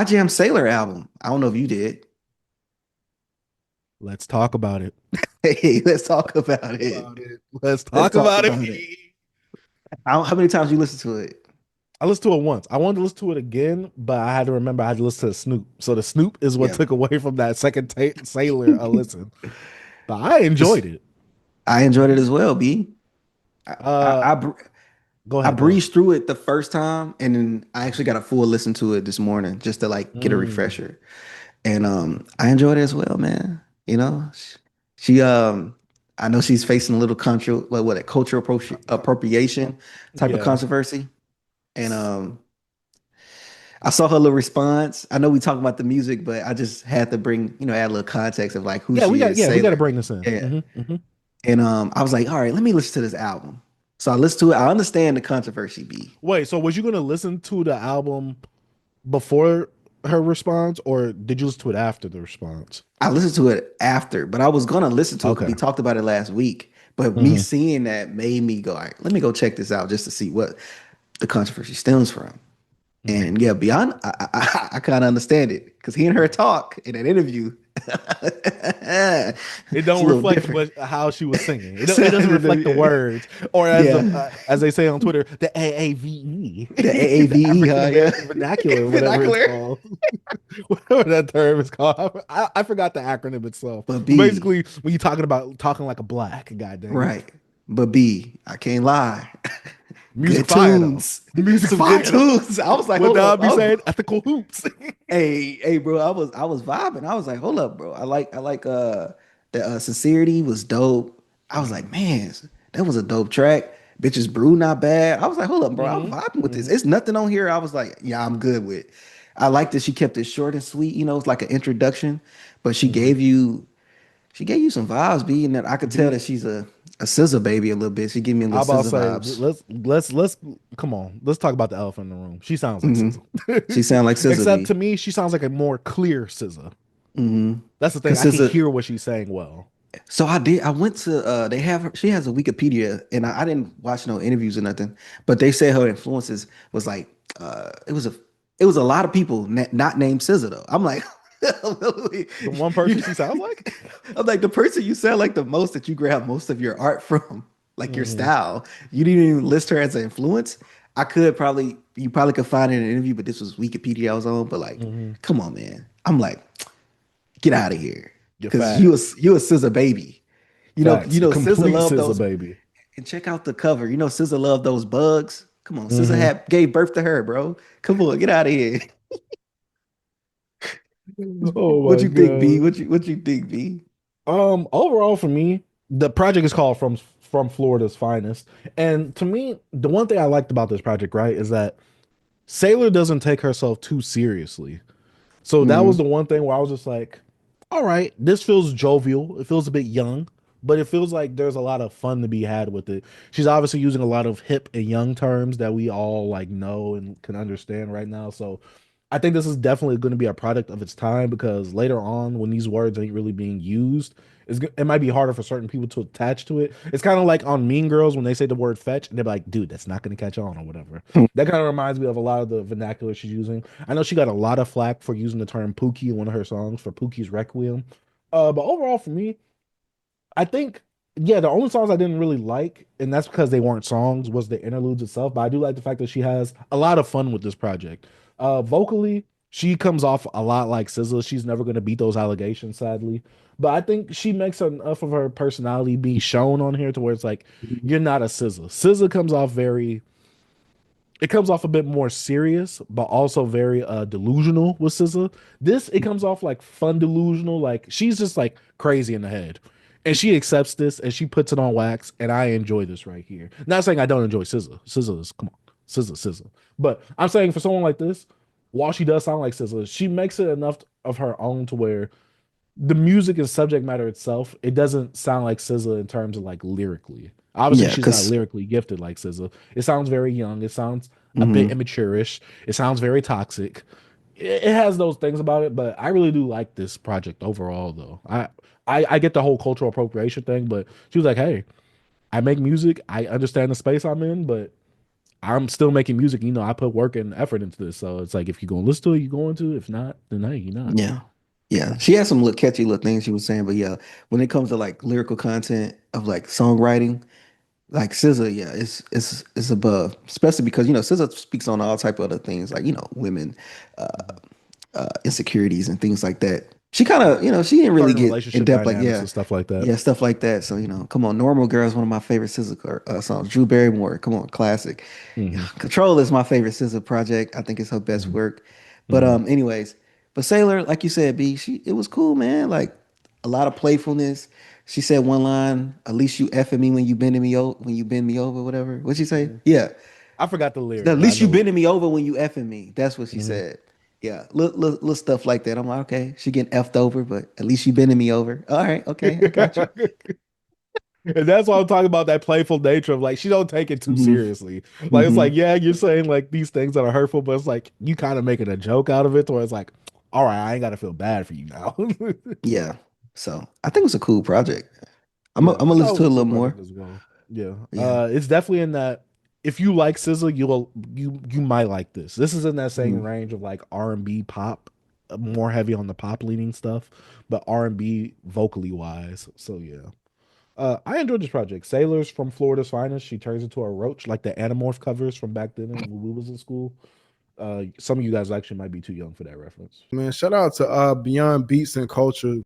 I jammed Sailor album. I don't know if you did. Let's talk about it. Hey, let's talk about it. About it. Let's Let's talk talk about it. about it. How many times you listen to it? I listened to it once. I wanted to listen to it again, but I had to remember I had to listen to Snoop. So the Snoop is what Yeah. took away from that second Sailor listen. But I enjoyed It's, it. I enjoyed it as well, B. I, I, Uh, I, br- Go I ahead. Go ahead. breezed through it the first time, and then I actually got a full listen to it this morning just to like get a Mm, refresher. And I enjoyed it as well, man. You know, she I know she's facing a little a cultural appropriation type of yeah. controversy. And I saw her little response. I know we talk about the music, but I just had to bring, add a little context of like who Yeah, she is, we got to Sailor. bring this in. Yeah. And I was like, all right, let me listen to this album. So I listened to it. I understand the controversy, B. Wait, so was you gonna listen to the album before her response, or did you listen to it after the response? I listened to it after, but I was gonna listen to it because Okay. we talked about it last week. But me Hmm. seeing that made me go, all right, let me go check this out just to see what the controversy stems from. Hmm. And yeah, beyond, I kind of understand it because hearing her talk in that interview, It it's a don't little reflect different. what how she was singing. It doesn't reflect the words, or Yeah, as they say on Twitter, the AAVE, the the AAVE, African huh? Yeah, American Vernacular, whatever it's vernacular. called, whatever that term is called. I forgot the acronym itself, But but B, basically, when you're talking about talking like a black, god dang it, right. But B, I can't lie. music Good fire though, tunes, music some good fire though. tunes. I was like, What hold now I up, be saying? Ethical hoops. hey, bro. I was vibing. I was like, hold up, bro. I like the sincerity was dope. I was like, Hmm. man, that was a dope track. Bitches Brew, not bad. I was like, hold up, bro. I'm Hmm. vibing with this. Hmm. It's nothing on here. I was like, yeah, I'm good with. I like that she kept it short and sweet. It's like an introduction, but Hmm. she gave you some vibes, B, and that I could tell B. that she's a scissor baby a little bit. She gave me a I little about to scissor say vibes. let's come on. Let's talk about the elephant in the room. She sounds like Hmm. SZA. She sound like scissor Except B. to me, she sounds like a more clear SZA. Hmm. That's the thing. Cause I can scissor. hear what she's saying well. So I went to she has a Wikipedia and I didn't watch no interviews or nothing, but they said her influences was like it was a lot of people not named SZA though. I'm like The one you person she sounds like. I'm like the person you sound like the most that you grab most of your art from, like your Hmm. style. You didn't even list her as an influence. You probably could find it in an interview, but this was Wikipedia I was on, but like Hmm. come on, man. I'm like get out of here. Your Cause facts, you a SZA baby. facts. A SZA complete loved SZA those. baby. And check out the cover. SZA loved those bugs. Come on, SZA Hmm. had gave birth to her, bro. Come on, get out of here. Oh What my you think, B? god. What you think, B? Overall for me, the project is called From Florida's Finest, and to me, the one thing I liked about this project, right, is that Sailor doesn't take herself too seriously. So that was Hmm. the one thing where I was just like, all right, this feels jovial. It feels a bit young, but it feels like there's a lot of fun to be had with it. She's obviously using a lot of hip and young terms that we all like know and can understand right now. So I think this is definitely going to be a product of its time because later on, when these words ain't really being used, it might be harder for certain people to attach to it. It's kind of like on Mean Girls when they say the word fetch and they're like, dude, that's not going to catch on or whatever. That kind of reminds me of a lot of the vernacular she's using. I know she got a lot of flack for using the term Pookie in one of her songs for Pookie's Requiem. But overall, for me, I think, yeah, the only songs I didn't really like, and that's because they weren't songs, was the interludes itself. But I do like the fact that she has a lot of fun with this project. Vocally, she comes off a lot like SZA. She's never going to beat those allegations, sadly. But I think she makes enough of her personality be shown on here to where it's like, you're not a SZA. SZA comes off very it comes off a bit more serious, but also very delusional with SZA. This it comes off like fun delusional, like she's just like crazy in the head. And she accepts this and she puts it on wax, and I enjoy this right here. Not saying I don't enjoy SZA. SZA is come on, SZA. But I'm saying for someone like this, while she does sound like SZA, she makes it enough of her own to where the music and subject matter itself, it doesn't sound like SZA in terms of like lyrically. Obviously, Yeah, she's not cause lyrically gifted like SZA. It sounds very young. It sounds a bit mhm. immature-ish. It sounds very toxic. It has those things about it, but I really do like this project overall, though. I get the whole cultural appropriation thing, but she was like, "Hey, I make music. I understand the space I'm in, but I'm still making music. You know, I put work and effort into this. So it's like if you're gonna listen to it, you're going to. If not, then hey, you're not. Yeah. Yeah. She has some little catchy little things she was saying, but yeah, when it comes to like lyrical content of like songwriting, like SZA, yeah, it's above, especially because SZA speaks on all type of other things like women, uh, Mhm. insecurities and things like that. She kind of she didn't really Certain get in relationship depth like dynamics and stuff like that. yeah stuff like that. So come on, Normal Girl is one of my favorite SZA songs. Drew Barrymore, come on, classic. Yeah, Hmm. Control is my favorite SZA project. I think it's her best Hmm. work. But Hmm. anyways, but Sailor, like you said, B, it was cool, man. Like a lot of playfulness. She said one line, "At least you effing me when you bending me over, when you bend me over, whatever." What'd she say? Yeah, I forgot the lyric, at but I least you know. bending me over when you effing me. That's what she Mhm. said. Yeah, little stuff like that. I'm like, okay, she getting effed over, but at least you bending me over. All right, okay, I got you. And that's why I'm talking about that playful nature of like she don't take it too Hmm. seriously. Like it's like, Hmm. yeah, you're saying like these things that are hurtful, but it's like you kind of making a joke out of it, or it's like, all right, I ain't gotta feel bad for you now. Yeah. So I think it was a cool project. Yeah, I'm gonna I thought listen it to was it a a cool little more. project as well. Yeah, Yeah. it's definitely in that. If you like SZA, you might like this. This is in that same Hmm. range of like R&B pop, more heavy on the pop leaning stuff, but R&B vocally wise. So yeah. I enjoyed this project. Sailors from Florida's Finest. She turns into a roach, like the Animorph covers from back then when we was in school. Some of you guys actually might be too young for that reference. Man, shout out to Beyond Beats and Culture.